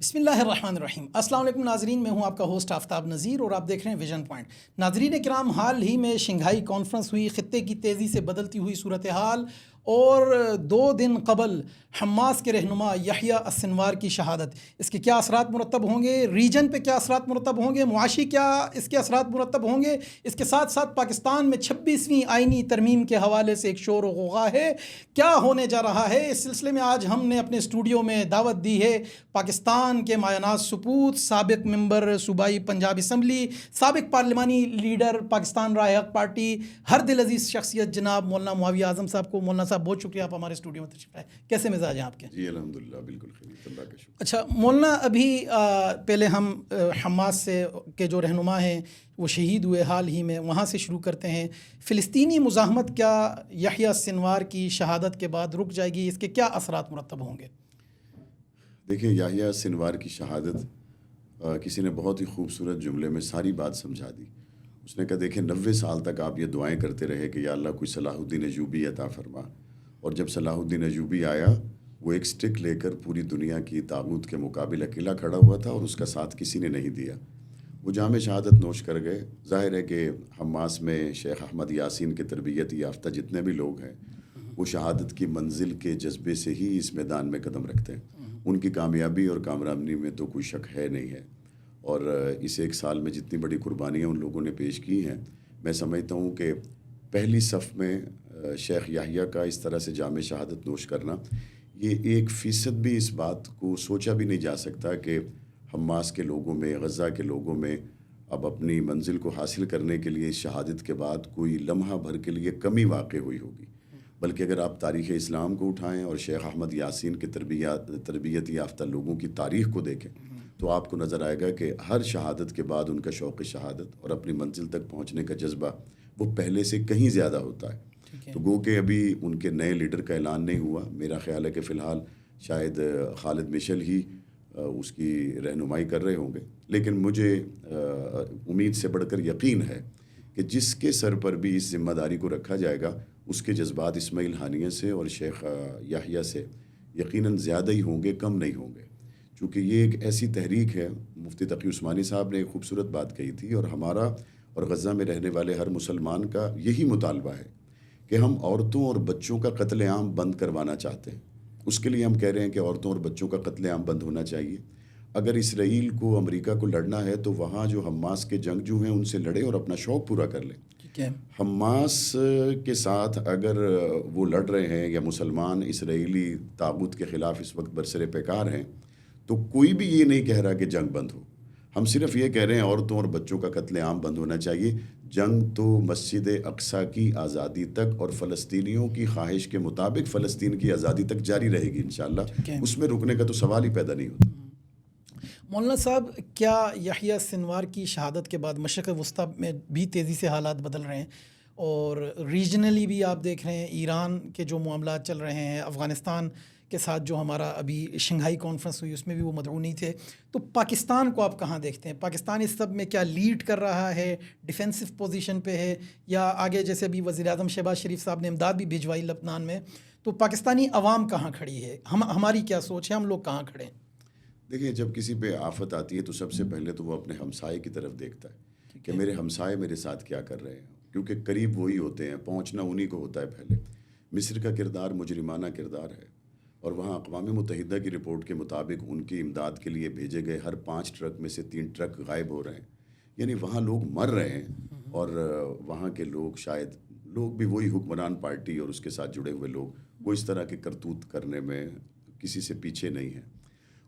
بسم اللہ الرحمن الرحیم۔ السلام علیکم ناظرین، میں ہوں آپ کا ہوسٹ آفتاب نذیر اور آپ دیکھ رہے ہیں ویژن پوائنٹ۔ ناظرین کرام، حال ہی میں شنگھائی کانفرنس ہوئی، خطے کی تیزی سے بدلتی ہوئی صورتحال اور 2 دن قبل حماس کے رہنما یحییٰ السنوار کی شہادت، اس کے کیا اثرات مرتب ہوں گے، ریجن پہ کیا اثرات مرتب ہوں گے، معاشی کیا اس کے اثرات مرتب ہوں گے، اس کے ساتھ ساتھ پاکستان میں 26ویں آئینی ترمیم کے حوالے سے ایک شور و غوغا ہے، کیا ہونے جا رہا ہے؟ اس سلسلے میں آج ہم نے اپنے اسٹوڈیو میں دعوت دی ہے پاکستان کے مایہ ناز سپوت، سابق ممبر صوبائی پنجاب اسمبلی، سابق پارلیمانی لیڈر پاکستان رائے حق پارٹی، ہر دل عزیز شخصیت جناب مولانا معاویہ اعظم صاحب کو۔ مولانا صاحب بہت شکریہ، آپ ہمارے اسٹوڈیو میں تشریف لائے، کیسے مزاج ہیں آپ کے؟ جی الحمدللہ بالکل خیریت، اللہ کا شکر۔ اچھا مولانا، ابھی پہلے ہم حماس سے کے جو رہنما ہیں وہ شہید ہوئے حال ہی میں، وہاں سے شروع کرتے ہیں۔ فلسطینی مزاحمت کیا یحییٰ السنوار کی شہادت کے بعد رک جائے گی؟ اس کے کیا اثرات مرتب ہوں گے؟ دیکھیں، یحییٰ السنوار کی شہادت کسی نے بہت ہی خوبصورت جملے میں ساری بات سمجھا دی۔ اس نے کہا دیکھیں 90 سال تک آپ یہ دعائیں کرتے رہے کہ یا اللہ کوئی صلاح الدین ایوبی عطا فرما، اور جب صلاح الدین ایوبی آیا وہ ایک سٹک لے کر پوری دنیا کی طاغوت کے مقابل اکیلا کھڑا ہوا تھا اور اس کا ساتھ کسی نے نہیں دیا۔ وہ جام شہادت نوش کر گئے۔ ظاہر ہے کہ حماس میں شیخ احمد یاسین کے تربیت یافتہ جتنے بھی لوگ ہیں وہ شہادت کی منزل کے جذبے سے ہی اس میدان میں قدم رکھتے ہیں۔ ان کی کامیابی اور کامرانی میں تو کوئی شک ہے نہیں ہے، اور اس 1 سال میں جتنی بڑی قربانیاں ان لوگوں نے پیش کی ہیں، میں سمجھتا ہوں کہ پہلی صف میں شیخ یحییٰ کا اس طرح سے جام شہادت نوش کرنا، یہ 1% بھی اس بات کو سوچا بھی نہیں جا سکتا کہ حماس کے لوگوں میں، غزہ کے لوگوں میں اب اپنی منزل کو حاصل کرنے کے لیے اس شہادت کے بعد کوئی لمحہ بھر کے لیے کمی واقع ہوئی ہوگی۔ بلکہ اگر آپ تاریخ اسلام کو اٹھائیں اور شیخ احمد یاسین کے تربیت یافتہ لوگوں کی تاریخ کو دیکھیں تو آپ کو نظر آئے گا کہ ہر شہادت کے بعد ان کا شوق شہادت اور اپنی منزل تک پہنچنے کا جذبہ وہ پہلے سے کہیں زیادہ ہوتا ہے۔ تو گو کہ ابھی ان کے نئے لیڈر کا اعلان نہیں ہوا، میرا خیال ہے کہ فی الحال شاید خالد مشعل ہی اس کی رہنمائی کر رہے ہوں گے، لیکن مجھے امید سے بڑھ کر یقین ہے کہ جس کے سر پر بھی اس ذمہ داری کو رکھا جائے گا اس کے جذبات اسماعیل ہانیہ سے اور شیخ یحییٰ سے یقیناً زیادہ ہی ہوں گے، کم نہیں ہوں گے، چونکہ یہ ایک ایسی تحریک ہے۔ مفتی تقی عثمانی صاحب نے ایک خوبصورت بات کہی تھی، اور ہمارا اور غزہ میں رہنے والے ہر مسلمان کا یہی مطالبہ ہے کہ ہم عورتوں اور بچوں کا قتل عام بند کروانا چاہتے ہیں۔ اس کے لیے ہم کہہ رہے ہیں کہ عورتوں اور بچوں کا قتل عام بند ہونا چاہیے۔ اگر اسرائیل کو، امریکہ کو لڑنا ہے تو وہاں جو حماس کے جنگجو ہیں ان سے لڑے اور اپنا شوق پورا کر لیں۔ حماس کے ساتھ اگر وہ لڑ رہے ہیں یا مسلمان اسرائیلی طاغوت کے خلاف اس وقت برسر پیکار ہیں تو کوئی بھی یہ نہیں کہہ رہا کہ جنگ بند ہو۔ ہم صرف یہ کہہ رہے ہیں عورتوں اور بچوں کا قتل عام بند ہونا چاہیے۔ جنگ تو مسجد اقصیٰ کی آزادی تک اور فلسطینیوں کی خواہش کے مطابق فلسطین کی آزادی تک جاری رہے گی انشاءاللہ، اس میں رکنے کا تو سوال ہی پیدا نہیں ہوتا۔ مولانا صاحب، کیا یحییٰ السنوار کی شہادت کے بعد مشرق وسطیٰ میں بھی تیزی سے حالات بدل رہے ہیں، اور ریجنلی بھی آپ دیکھ رہے ہیں ایران کے جو معاملات چل رہے ہیں، افغانستان کے ساتھ جو ہمارا ابھی شنگھائی کانفرنس ہوئی اس میں بھی وہ مدعو نہیں تھے، تو پاکستان کو آپ کہاں دیکھتے ہیں؟ پاکستان اس سب میں کیا لیڈ کر رہا ہے، ڈیفینسو پوزیشن پہ ہے، یا آگے جیسے ابھی وزیر اعظم شہباز شریف صاحب نے امداد بھی بھیجوائی لبنان میں، تو پاکستانی عوام کہاں کھڑی ہے؟ ہماری کیا سوچ ہے، ہم لوگ کہاں کھڑے ہیں؟ دیکھیں، جب کسی پہ آفت آتی ہے تو سب سے پہلے تو وہ اپنے ہمسائے کی طرف دیکھتا ہے کہ میرے ہمسائے میرے ساتھ کیا کر رہے ہیں، کیونکہ قریب وہی ہوتے ہیں، پہنچنا انہی کو ہوتا ہے پہلے۔ مصر کا کردار مجرمانہ کردار ہے، اور وہاں اقوام متحدہ کی رپورٹ کے مطابق ان کی امداد کے لیے بھیجے گئے ہر 5 ٹرک میں سے 3 ٹرک غائب ہو رہے ہیں، یعنی وہاں لوگ مر رہے ہیں، اور وہاں کے لوگ، شاید لوگ بھی وہی حکمران پارٹی اور اس کے ساتھ جڑے ہوئے لوگ، وہ اس طرح کے کرتوت کرنے میں کسی سے پیچھے نہیں ہیں۔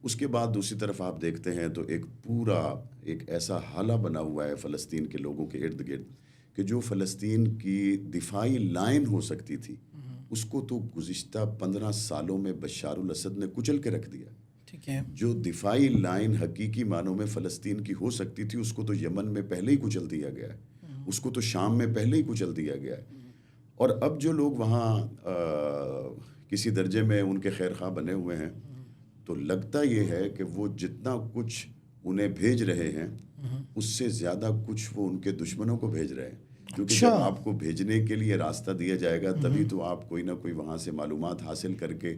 اس کے بعد دوسری طرف آپ دیکھتے ہیں تو ایک ایسا حالہ بنا ہوا ہے فلسطین کے لوگوں کے ارد گرد کہ جو فلسطین کی دفاعی لائن ہو سکتی تھی اس کو تو گزشتہ 15 سالوں میں بشار الاسد نے کچل کے رکھ دیا۔ ٹھیک ہے، جو دفاعی لائن حقیقی معنوں میں فلسطین کی ہو سکتی تھی اس کو تو یمن میں پہلے ہی کچل دیا گیا ہے، اس کو تو شام میں پہلے ہی کچل دیا گیا ہے، اور اب جو لوگ وہاں کسی درجے میں ان کے خیر خواہ بنے ہوئے ہیں تو لگتا یہ ہے کہ وہ جتنا کچھ انہیں بھیج رہے ہیں اس سے زیادہ کچھ وہ ان کے دشمنوں کو بھیج رہے ہیں، کیونکہ جب آپ کو بھیجنے کے لیے راستہ دیا جائے گا تبھی تو آپ کوئی نہ کوئی وہاں سے معلومات حاصل کر کے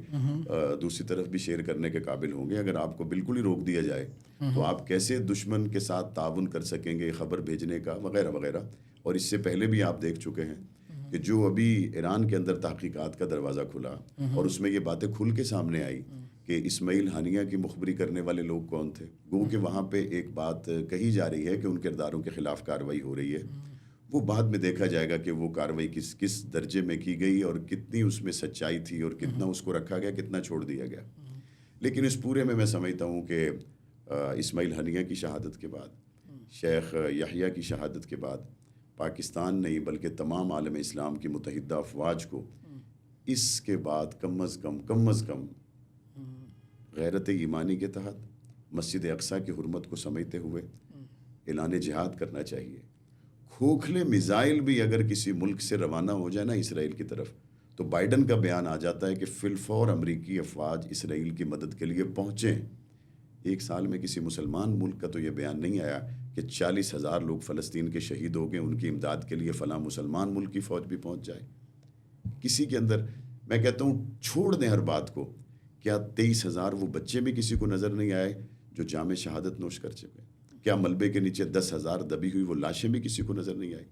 دوسری طرف بھی شیئر کرنے کے قابل ہوں گے. اگر آپ کو بالکل ہی روک دیا جائے تو آپ کیسے دشمن کے ساتھ تعاون کر سکیں گے خبر بھیجنے کا وغیرہ وغیرہ. اور اس سے پہلے بھی آپ دیکھ چکے ہیں کہ جو ابھی ایران کے اندر تحقیقات کا دروازہ کھلا اور اس میں یہ باتیں کھل کے سامنے آئی کہ اسماعیل ہانیہ کی مخبری کرنے والے لوگ کون تھے. گو کہ وہاں پہ ایک بات کہی جا رہی ہے کہ ان کرداروں کے خلاف کارروائی ہو رہی ہے. وہ بعد میں دیکھا جائے گا کہ وہ کارروائی کس درجے میں کی گئی اور کتنی اس میں سچائی تھی اور کتنا اس کو رکھا گیا, کتنا چھوڑ دیا گیا. لیکن اس پورے میں سمجھتا ہوں کہ اسماعیل ہانیہ کی شہادت کے بعد, شیخ یحییٰ کی شہادت کے بعد پاکستان نہیں بلکہ تمام عالم اسلام کی متحدہ افواج کو اس کے بعد کم از کم غیرت ایمانی کے تحت مسجد اقصیٰ کی حرمت کو سمجھتے ہوئے اعلان جہاد کرنا چاہیے. کھوکھلے میزائل بھی اگر کسی ملک سے روانہ ہو جائے نا اسرائیل کی طرف تو بائیڈن کا بیان آ جاتا ہے کہ فی الفور امریکی افواج اسرائیل کی مدد کے لیے پہنچیں. 1 سال میں کسی مسلمان ملک کا تو یہ بیان نہیں آیا کہ 40,000 لوگ فلسطین کے شہید ہو گئے, ان کی امداد کے لیے فلاں مسلمان ملک کی فوج بھی پہنچ جائے. کسی کے اندر میں کہتا ہوں چھوڑ دیں ہر بات کو. کیا 23,000 وہ بچے بھی کسی کو نظر نہیں آئے جو جام شہادت نوش کر چکے؟ کیا ملبے کے نیچے 10,000 دبی ہوئی وہ لاشیں بھی کسی کو نظر نہیں آئی؟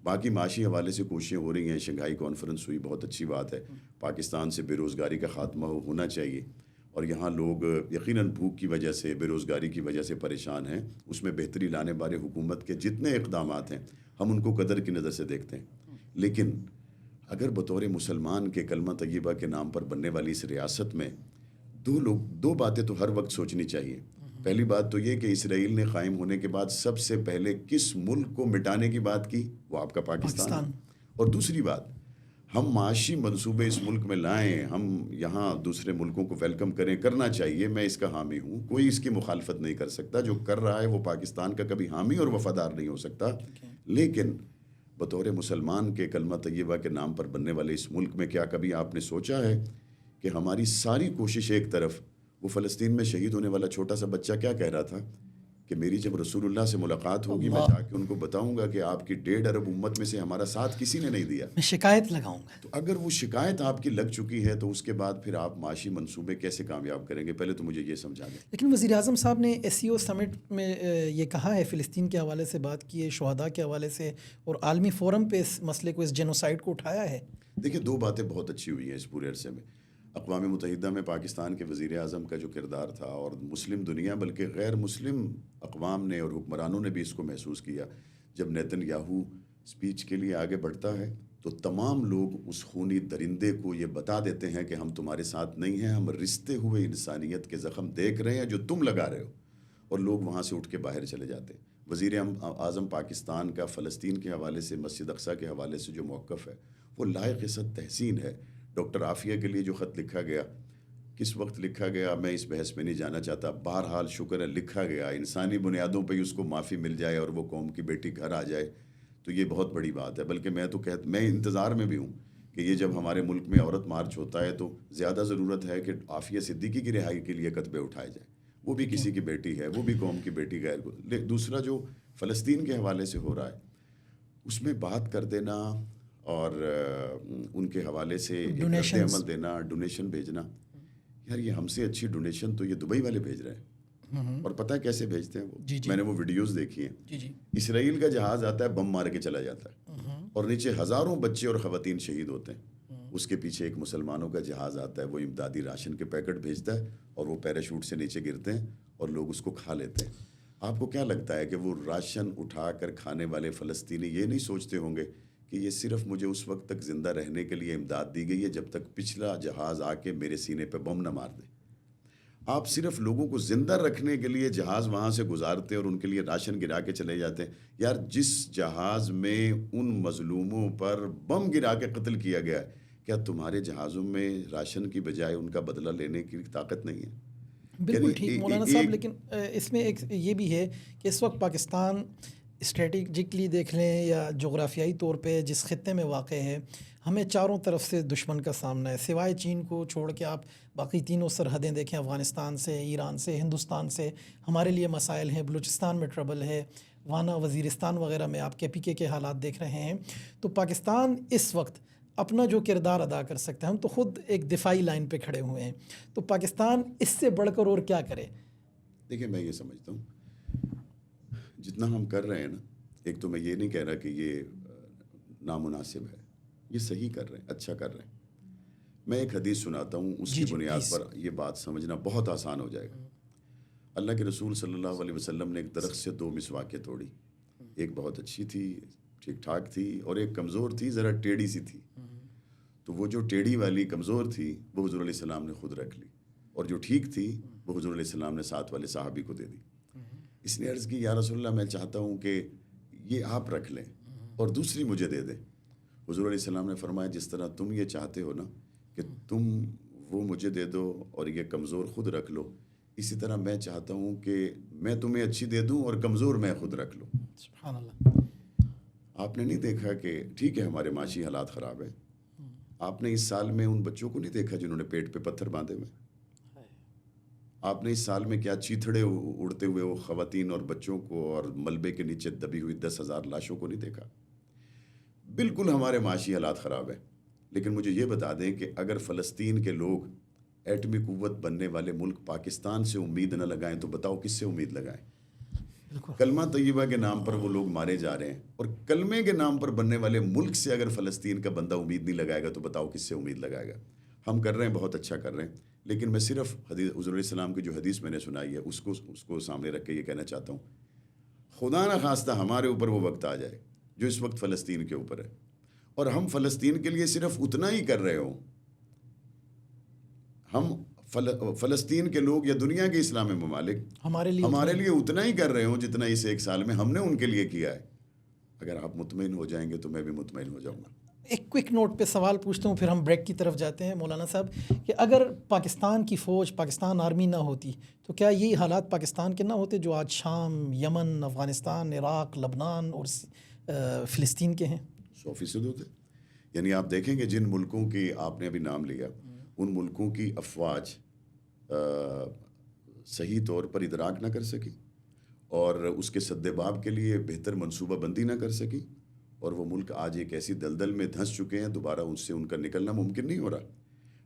باقی معاشی حوالے سے کوششیں ہو رہی ہیں, شنگھائی کانفرنس ہوئی, بہت اچھی بات ہے. پاکستان سے بے روزگاری کا خاتمہ ہونا چاہیے اور یہاں لوگ یقیناً بھوک کی وجہ سے, بے روزگاری کی وجہ سے پریشان ہیں. اس میں بہتری لانے والے حکومت کے جتنے اقدامات ہیں ہم ان کو قدر کی نظر سے دیکھتے ہیں. لیکن اگر بطور مسلمان کے کلمہ طیبہ کے نام پر بننے والی اس ریاست میں دو باتیں تو ہر وقت سوچنی چاہیے. پہلی بات تو یہ کہ اسرائیل نے قائم ہونے کے بعد سب سے پہلے کس ملک کو مٹانے کی بات کی, وہ آپ کا پاکستان. اور دوسری بات, ہم معاشی منصوبے اس ملک میں لائیں, ہم یہاں دوسرے ملکوں کو ویلکم کریں, کرنا چاہیے. میں اس کا حامی ہوں, کوئی اس کی مخالفت نہیں کر سکتا. جو کر رہا ہے وہ پاکستان کا کبھی حامی اور وفادار نہیں ہو سکتا. لیکن بطور مسلمان کے کلمہ طیبہ کے نام پر بننے والے اس ملک میں کیا کبھی آپ نے سوچا ہے کہ ہماری ساری کوشش ایک طرف, وہ فلسطین میں شہید ہونے والا چھوٹا سا بچہ کیا کہہ رہا تھا کہ میری جب رسول اللہ سے ملاقات ہوگی میں جا کے ان کو بتاؤں گا کہ آپ کی 1.5 ارب امت میں سے ہمارا ساتھ کسی نے نہیں دیا, میں شکایت لگاؤں گا. تو اگر وہ شکایت آپ کی لگ چکی ہے تو اس کے بعد پھر آپ معاشی منصوبے کیسے کامیاب کریں گے؟ پہلے تو مجھے یہ سمجھا دیں. لیکن وزیر اعظم صاحب نے SCO سمٹ میں یہ کہا ہے, فلسطین کے حوالے سے بات کی ہے, شہداء کے حوالے سے, اور عالمی فورم پہ اس مسئلے کو, اس جینوسائیڈ کو اٹھایا ہے. دیکھیں 2 باتیں بہت اچھی ہوئی ہیں اس پورے عرصے میں. اقوام متحدہ میں پاکستان کے وزیر اعظم کا جو کردار تھا, اور مسلم دنیا بلکہ غیر مسلم اقوام نے اور حکمرانوں نے بھی اس کو محسوس کیا. جب نیتن یاہو اسپیچ کے لیے آگے بڑھتا ہے تو تمام لوگ اس خونی درندے کو یہ بتا دیتے ہیں کہ ہم تمہارے ساتھ نہیں ہیں, ہم رشتے ہوئے انسانیت کے زخم دیکھ رہے ہیں جو تم لگا رہے ہو, اور لوگ وہاں سے اٹھ کے باہر چلے جاتے ہیں. وزیر اعظم پاکستان کا فلسطین کے حوالے سے, مسجد اقصیٰ کے حوالے سے جو موقف ہے وہ لائق عزت تحسین ہے. ڈاکٹر عافیہ کے لیے جو خط لکھا گیا, کس وقت لکھا گیا میں اس بحث میں نہیں جانا چاہتا, بہرحال شکر ہے لکھا گیا. انسانی بنیادوں پہ اس کو معافی مل جائے اور وہ قوم کی بیٹی گھر آ جائے تو یہ بہت بڑی بات ہے. بلکہ میں انتظار میں بھی ہوں کہ یہ جب ہمارے ملک میں عورت مارچ ہوتا ہے تو زیادہ ضرورت ہے کہ عافیہ صدیقی کی رہائی کے لیے کتبے اٹھائے جائیں. وہ بھی کسی کی بیٹی ہے, وہ بھی قوم کی بیٹی غیر کو. دوسرا جو فلسطین کے حوالے سے ہو رہا ہے اس میں بات کر دینا اور ان کے حوالے سے رد عمل دینا, ڈونیشن بھیجنا, یار یہ ہم سے اچھی ڈونیشن تو یہ دبئی والے بھیج رہے ہیں. اور پتہ ہے کیسے بھیجتے ہیں وہ؟ میں نے وہ ویڈیوز دیکھی ہیں. اسرائیل کا جہاز آتا ہے, بم مار کے چلا جاتا ہے اور نیچے ہزاروں بچے اور خواتین شہید ہوتے ہیں. اس کے پیچھے ایک مسلمانوں کا جہاز آتا ہے, وہ امدادی راشن کے پیکٹ بھیجتا ہے اور وہ پیراشوٹ سے نیچے گرتے ہیں اور لوگ اس کو کھا لیتے ہیں. آپ کو کیا لگتا ہے کہ وہ راشن اٹھا کر کھانے والے فلسطینی یہ نہیں سوچتے ہوں گے کہ یہ صرف مجھے اس وقت تک زندہ رہنے کے لیے امداد دی گئی ہے جب تک پچھلا جہاز آ کے میرے سینے پہ بم نہ مار دے؟ آپ صرف لوگوں کو زندہ رکھنے کے لیے جہاز وہاں سے گزارتے اور ان کے لیے راشن گرا کے چلے جاتے ہیں. یار جس جہاز میں ان مظلوموں پر بم گرا کے قتل کیا گیا ہے, کیا تمہارے جہازوں میں راشن کی بجائے ان کا بدلہ لینے کی طاقت نہیں ہے؟ بالکل ٹھیک مولانا صاحب, لیکن اس میں ایک یہ بھی ہے کہ اس وقت پاکستان اسٹریٹجکلی دیکھ لیں یا جغرافیائی طور پہ جس خطے میں واقع ہے, ہمیں چاروں طرف سے دشمن کا سامنا ہے. سوائے چین کو چھوڑ کے آپ باقی تینوں سرحدیں دیکھیں, افغانستان سے, ایران سے, ہندوستان سے ہمارے لیے مسائل ہیں. بلوچستان میں ٹربل ہے, وانا وزیرستان وغیرہ میں آپ کے پی کے حالات دیکھ رہے ہیں، تو پاکستان اس وقت اپنا جو کردار ادا کر سکتا ہے، ہم تو خود ایک دفاعی لائن پہ کھڑے ہوئے ہیں، تو پاکستان اس سے بڑھ کر اور کیا کرے؟ دیکھیں میں یہ سمجھتا ہوں جتنا ہم کر رہے ہیں نا، ایک تو میں یہ نہیں کہہ رہا کہ یہ نامناسب ہے، یہ صحیح کر رہے ہیں، اچھا کر رہے ہیں. میں ایک حدیث سناتا ہوں، اس کی بنیاد پر یہ بات سمجھنا بہت آسان ہو جائے گا. اللہ کے رسول صلی اللہ علیہ وسلم نے ایک درخت سے 2 مسواکیں توڑی، ایک بہت اچھی تھی، ٹھیک ٹھاک تھی، اور ایک کمزور تھی، ذرا ٹیڑھی سی تھی. تو وہ جو ٹیڑھی والی کمزور تھی وہ حضور علیہ السلام نے خود رکھ لی، اور جو ٹھیک تھی وہ حضور علیہ السلام نے ساتھ والے صحابی کو دے دی. اس نے عرض کی یا رسول اللہ میں چاہتا ہوں کہ یہ آپ رکھ لیں اور دوسری مجھے دے دیں. حضور علیہ السلام نے فرمایا جس طرح تم یہ چاہتے ہو نا کہ تم وہ مجھے دے دو اور یہ کمزور خود رکھ لو، اسی طرح میں چاہتا ہوں کہ میں تمہیں اچھی دے دوں اور کمزور میں خود رکھ لوں. سبحان اللہ. آپ نے نہیں دیکھا کہ ٹھیک ہے ہمارے معاشی حالات خراب ہیں، آپ نے اس سال میں ان بچوں کو نہیں دیکھا جنہوں نے پیٹ پہ پتھر باندھے ہوئے؟ آپ نے اس سال میں کیا چیتھڑے اڑتے ہوئے وہ خواتین اور بچوں کو اور ملبے کے نیچے دبی ہوئی 10,000 لاشوں کو نہیں دیکھا؟ بالکل ہمارے معاشی حالات خراب ہیں، لیکن مجھے یہ بتا دیں کہ اگر فلسطین کے لوگ ایٹمی قوت بننے والے ملک پاکستان سے امید نہ لگائیں تو بتاؤ کس سے امید لگائیں؟ کلمہ طیبہ کے نام پر وہ لوگ مارے جا رہے ہیں، اور کلمے کے نام پر بننے والے ملک سے اگر فلسطین کا بندہ امید نہیں لگائے گا تو بتاؤ کس سے امید لگائے گا؟ ہم کر رہے ہیں، بہت اچھا کر رہے ہیں، لیکن میں صرف حضور علیہ السلام کی جو حدیث میں نے سنائی ہے اس کو سامنے رکھ کے یہ کہنا چاہتا ہوں، خدا نہ خواستہ ہمارے اوپر وہ وقت آ جائے جو اس وقت فلسطین کے اوپر ہے، اور ہم فلسطین کے لیے صرف اتنا ہی کر رہے ہوں، ہم فلسطین کے لوگ یا دنیا کے اسلامی ممالک ہمارے لیے اتنا ہی کر رہے ہوں جتنا اس 1 سال میں ہم نے ان کے لیے کیا ہے. اگر آپ مطمئن ہو جائیں گے تو میں بھی مطمئن ہو جاؤں گا. ایک کوئک نوٹ پہ سوال پوچھتا ہوں پھر ہم بریک کی طرف جاتے ہیں. مولانا صاحب کہ اگر پاکستان کی فوج، پاکستان آرمی نہ ہوتی تو کیا یہ حالات پاکستان کے نہ ہوتے جو آج شام، یمن، افغانستان، عراق، لبنان اور فلسطین کے ہیں؟ 100% ہوتے. یعنی آپ دیکھیں کہ جن ملکوں کی آپ نے ابھی نام لیا ان ملکوں کی افواج صحیح طور پر ادراک نہ کر سکی اور اس کے سدباب کے لیے بہتر منصوبہ بندی نہ کر سکی، اور وہ ملک آج ایک ایسی دلدل میں دھنس چکے ہیں دوبارہ ان کا نکلنا ممکن نہیں ہو رہا.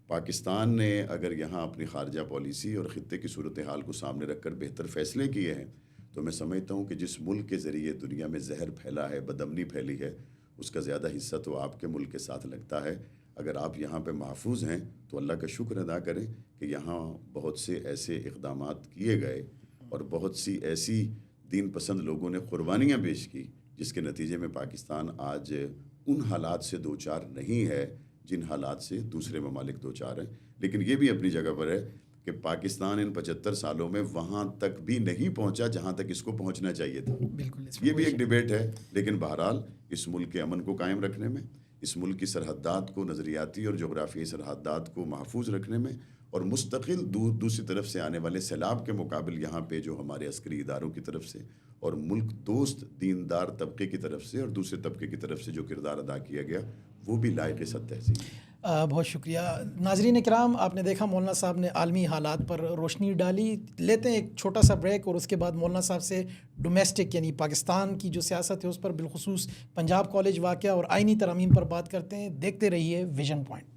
پاکستان نے اگر یہاں اپنی خارجہ پالیسی اور خطے کی صورتحال کو سامنے رکھ کر بہتر فیصلے کیے ہیں تو میں سمجھتا ہوں کہ جس ملک کے ذریعے دنیا میں زہر پھیلا ہے، بدامنی پھیلی ہے، اس کا زیادہ حصہ تو آپ کے ملک کے ساتھ لگتا ہے. اگر آپ یہاں پہ محفوظ ہیں تو اللہ کا شکر ادا کریں کہ یہاں بہت سے ایسے اقدامات کیے گئے اور بہت سی ایسی دین پسند لوگوں نے قربانیاں پیش کی جس کے نتیجے میں پاکستان آج ان حالات سے دوچار نہیں ہے جن حالات سے دوسرے ممالک دوچار ہیں. لیکن یہ بھی اپنی جگہ پر ہے کہ پاکستان ان 75 سالوں میں وہاں تک بھی نہیں پہنچا جہاں تک اس کو پہنچنا چاہیے تھا. یہ بھی ایک ڈیبیٹ ہے، لیکن بہرحال اس ملک کے امن کو قائم رکھنے میں، اس ملک کی سرحدات کو، نظریاتی اور جغرافیائی سرحدات کو محفوظ رکھنے میں، اور مستقل دوسری طرف سے آنے والے سیلاب کے مقابل یہاں پہ جو ہمارے عسکری اداروں کی طرف سے اور ملک دوست دیندار طبقے کی طرف سے اور دوسرے طبقے کی طرف سے جو کردار ادا کیا گیا وہ بھی لائق ست تحسین. بہت شکریہ. ناظرین کرام، آپ نے دیکھا مولانا صاحب نے عالمی حالات پر روشنی ڈالی. لیتے ہیں ایک چھوٹا سا بریک اور اس کے بعد مولانا صاحب سے ڈومیسٹک یعنی پاکستان کی جو سیاست ہے اس پر، بالخصوص پنجاب کالج واقعہ اور آئینی ترامیم پر بات کرتے ہیں. دیکھتے رہیے ویژن پوائنٹ.